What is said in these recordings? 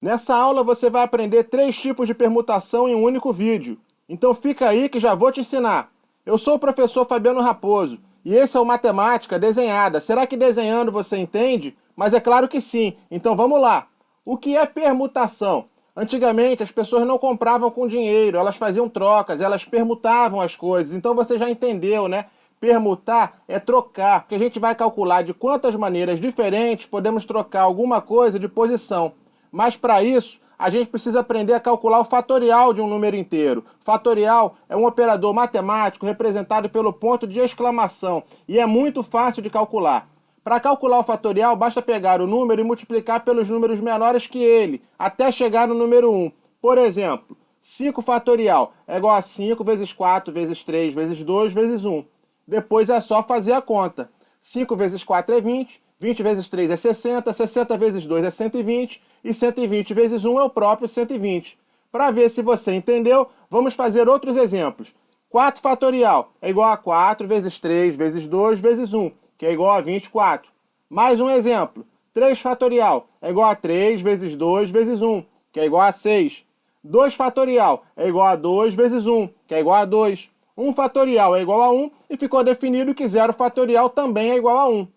Nessa aula você vai aprender 3 tipos de permutação em um único vídeo. Então fica aí que já vou te ensinar. Eu sou o professor Fabiano Raposo e esse é o Matemática Desenhada. Será que desenhando você entende? Mas é claro que sim. Então vamos lá. O que é permutação? Antigamente as pessoas não compravam com dinheiro, elas faziam trocas, elas permutavam as coisas. Então você já entendeu, né? Permutar é trocar, porque a gente vai calcular de quantas maneiras diferentes podemos trocar alguma coisa de posição. Mas para isso, a gente precisa aprender a calcular o fatorial de um número inteiro. Fatorial é um operador matemático representado pelo ponto de exclamação e é muito fácil de calcular. Para calcular o fatorial, basta pegar o número e multiplicar pelos números menores que ele, até chegar no número 1. Por exemplo, 5 fatorial é igual a 5 vezes 4 vezes 3 vezes 2 vezes 1. Depois é só fazer a conta. 5 vezes 4 é 20, 20 vezes 3 é 60, 60 vezes 2 é 120 e 120 vezes 1 é o próprio 120. Para ver se você entendeu, vamos fazer outros exemplos. 4 fatorial é igual a 4 vezes 3 vezes 2 vezes 1, que é igual a 24. Mais um exemplo. 3 fatorial é igual a 3 vezes 2 vezes 1, que é igual a 6. 2 fatorial é igual a 2 vezes 1, que é igual a 2. 1 fatorial é igual a 1 e ficou definido que 0 fatorial também é igual a 1.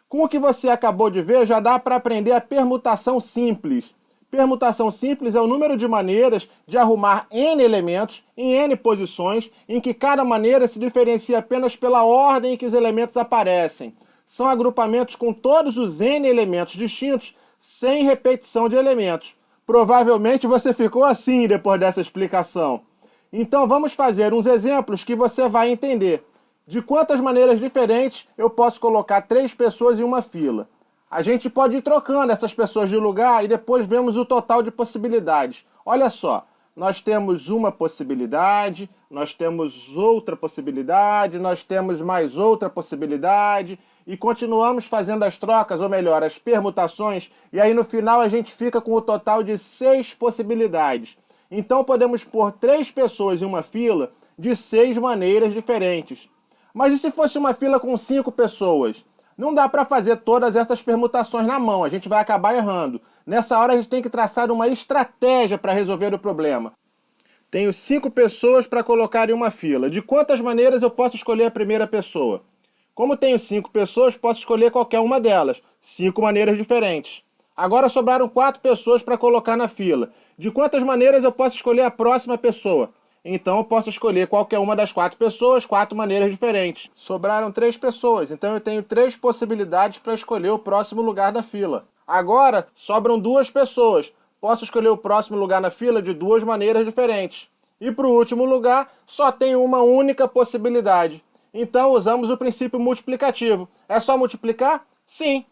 Com o que você acabou de ver, já dá para aprender a permutação simples. Permutação simples é o número de maneiras de arrumar n elementos em n posições, em que cada maneira se diferencia apenas pela ordem em que os elementos aparecem. São agrupamentos com todos os n elementos distintos, sem repetição de elementos. Provavelmente você ficou assim depois dessa explicação. Então vamos fazer uns exemplos que você vai entender. De quantas maneiras diferentes eu posso colocar 3 pessoas em uma fila? A gente pode ir trocando essas pessoas de lugar e depois vemos o total de possibilidades. Olha só, nós temos uma possibilidade, nós temos outra possibilidade, nós temos mais outra possibilidade e continuamos fazendo as trocas, ou melhor, as permutações, e aí no final a gente fica com o total de 6 possibilidades. Então podemos pôr 3 pessoas em uma fila de 6 maneiras diferentes. Mas e se fosse uma fila com 5 pessoas? Não dá para fazer todas essas permutações na mão, a gente vai acabar errando. Nessa hora a gente tem que traçar uma estratégia para resolver o problema. Tenho 5 pessoas para colocar em uma fila. De quantas maneiras eu posso escolher a primeira pessoa? Como tenho 5 pessoas, posso escolher qualquer uma delas. 5 maneiras diferentes. Agora sobraram 4 pessoas para colocar na fila. De quantas maneiras eu posso escolher a próxima pessoa? Então eu posso escolher qualquer uma das 4 pessoas, 4 maneiras diferentes. Sobraram 3 pessoas, então eu tenho 3 possibilidades para escolher o próximo lugar da fila. Agora sobram 2 pessoas. Posso escolher o próximo lugar na fila de 2 maneiras diferentes. E para o último lugar, só tenho uma única possibilidade. Então usamos o princípio multiplicativo. É só multiplicar? Sim.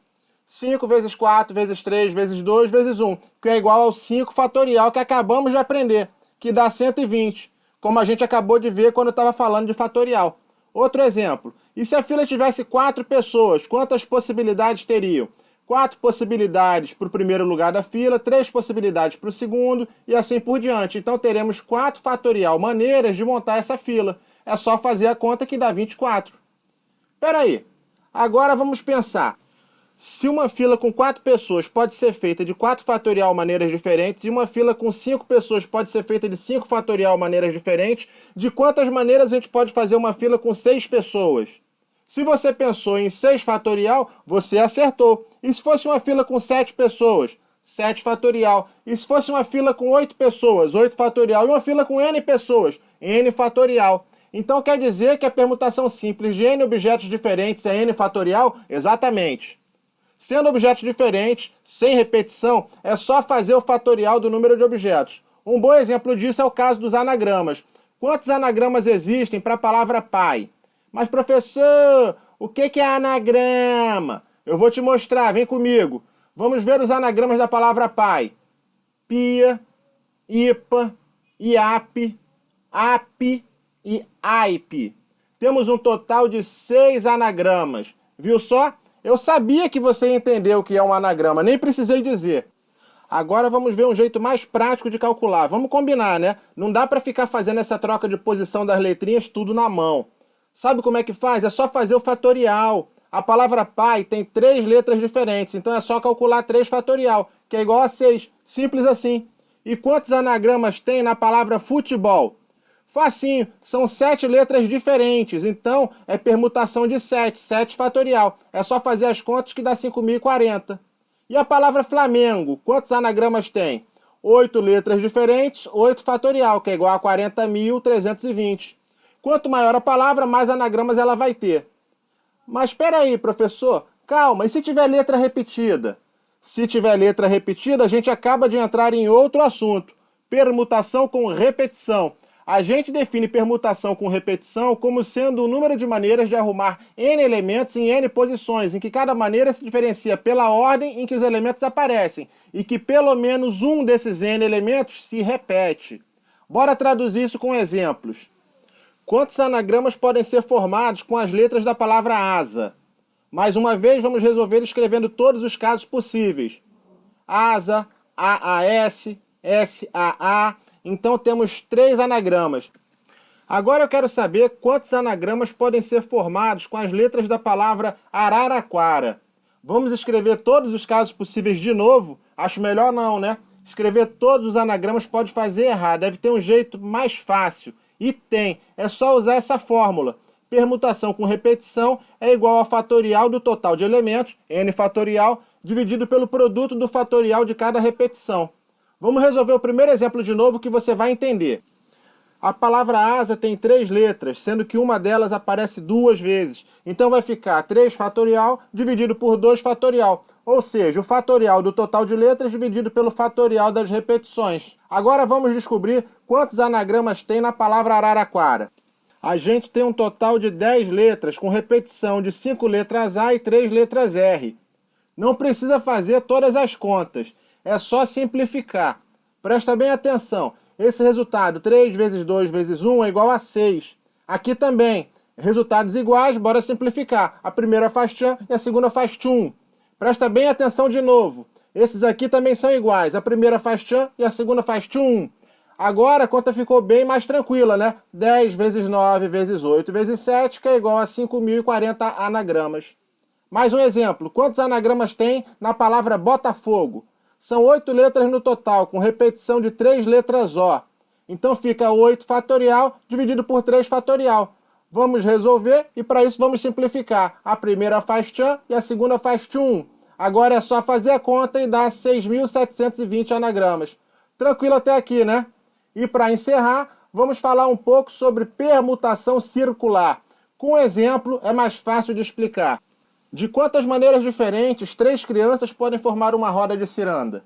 5 vezes 4 vezes 3 vezes 2 vezes 1, que é igual ao 5 fatorial que acabamos de aprender, que dá 120. Como a gente acabou de ver quando estava falando de fatorial. Outro exemplo. E se a fila tivesse 4 pessoas, quantas possibilidades teriam? 4 possibilidades para o primeiro lugar da fila, 3 possibilidades para o segundo e assim por diante. Então teremos 4 fatorial maneiras de montar essa fila. É só fazer a conta que dá 24. Espera aí. Agora vamos pensar. Se uma fila com 4 pessoas pode ser feita de 4 fatorial maneiras diferentes e uma fila com 5 pessoas pode ser feita de 5 fatorial maneiras diferentes, de quantas maneiras a gente pode fazer uma fila com 6 pessoas? Se você pensou em 6 fatorial, você acertou. E se fosse uma fila com 7 pessoas? 7 fatorial. E se fosse uma fila com 8 pessoas? 8 fatorial. E uma fila com n pessoas? N fatorial. Então quer dizer que a permutação simples de n objetos diferentes é n fatorial? Exatamente. Sendo objetos diferentes, sem repetição, é só fazer o fatorial do número de objetos. Um bom exemplo disso é o caso dos anagramas. Quantos anagramas existem para a palavra pai? Mas professor, o que é anagrama? Eu vou te mostrar, vem comigo. Vamos ver os anagramas da palavra pai. Pia, IPA, IAP, AP e AIP. Temos um total de 6 anagramas. Viu só? Eu sabia que você entendeu o que é um anagrama, nem precisei dizer. Agora vamos ver um jeito mais prático de calcular. Vamos combinar, né? Não dá para ficar fazendo essa troca de posição das letrinhas tudo na mão. Sabe como é que faz? É só fazer o fatorial. A palavra pai tem 3 letras diferentes, então é só calcular 3 fatorial, que é igual a 6. Simples assim. E quantos anagramas tem na palavra futebol? Facinho, são 7 letras diferentes, então é permutação de 7, 7 fatorial. É só fazer as contas que dá 5.040. E a palavra Flamengo, quantos anagramas tem? 8 letras diferentes, 8 fatorial, que é igual a 40.320. Quanto maior a palavra, mais anagramas ela vai ter. Mas espera aí, professor, calma, e se tiver letra repetida? Se tiver letra repetida, a gente acaba de entrar em outro assunto, permutação com repetição. A gente define permutação com repetição como sendo o número de maneiras de arrumar n elementos em n posições, em que cada maneira se diferencia pela ordem em que os elementos aparecem, e que pelo menos um desses n elementos se repete. Bora traduzir isso com exemplos. Quantos anagramas podem ser formados com as letras da palavra asa? Mais uma vez, vamos resolver escrevendo todos os casos possíveis. Asa, AAS, SAA. Então temos 3 anagramas. Agora eu quero saber quantos anagramas podem ser formados com as letras da palavra araraquara. Vamos escrever todos os casos possíveis de novo? Acho melhor não, né? Escrever todos os anagramas pode fazer errar, deve ter um jeito mais fácil. E tem, é só usar essa fórmula. Permutação com repetição é igual ao fatorial do total de elementos, n fatorial, dividido pelo produto do fatorial de cada repetição. Vamos resolver o primeiro exemplo de novo que você vai entender. A palavra asa tem 3 letras, sendo que uma delas aparece 2 vezes. Então vai ficar 3 fatorial dividido por 2 fatorial. Ou seja, o fatorial do total de letras dividido pelo fatorial das repetições. Agora vamos descobrir quantos anagramas tem na palavra araraquara. A gente tem um total de 10 letras, com repetição de 5 letras A e 3 letras R. Não precisa fazer todas as contas. É só simplificar. Presta bem atenção. Esse resultado, 3 vezes 2 vezes 1 é igual a 6. Aqui também, resultados iguais, bora simplificar. A primeira faz tchan e a segunda faz tchum. Presta bem atenção de novo. Esses aqui também são iguais. A primeira faz tchan e a segunda faz tchum. Agora a conta ficou bem mais tranquila, né? 10 vezes 9 vezes 8 vezes 7, que é igual a 5.040 anagramas. Mais um exemplo. Quantos anagramas tem na palavra Botafogo? São 8 letras no total, com repetição de 3 letras O. Então fica 8 fatorial dividido por 3 fatorial. Vamos resolver e para isso vamos simplificar. A primeira faz tchan e a segunda faz tchum. Agora é só fazer a conta e dar 6.720 anagramas. Tranquilo até aqui, né? E para encerrar, vamos falar um pouco sobre permutação circular. Com um exemplo é mais fácil de explicar. De quantas maneiras diferentes 3 crianças podem formar uma roda de ciranda?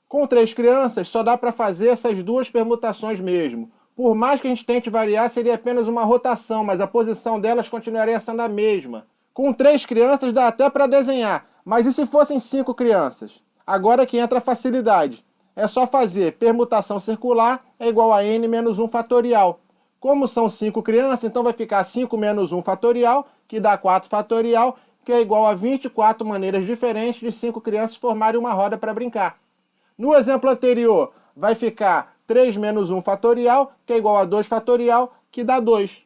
Com 3 crianças, só dá para fazer essas 2 permutações mesmo. Por mais que a gente tente variar, seria apenas uma rotação, mas a posição delas continuaria sendo a mesma. Com 3 crianças dá até para desenhar, mas e se fossem 5 crianças? Agora que entra a facilidade. É só fazer permutação circular é igual a n menos 1 fatorial. Como são 5 crianças, então vai ficar 5 menos 1 fatorial, que dá 4 fatorial, que é igual a 24 maneiras diferentes de 5 crianças formarem uma roda para brincar. No exemplo anterior, vai ficar 3 menos 1 fatorial, que é igual a 2 fatorial, que dá 2.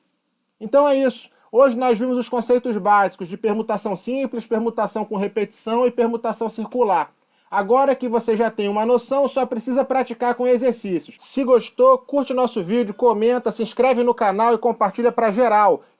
Então é isso. Hoje nós vimos os conceitos básicos de permutação simples, permutação com repetição e permutação circular. Agora que você já tem uma noção, só precisa praticar com exercícios. Se gostou, curte nosso vídeo, comenta, se inscreve no canal e compartilha para geral.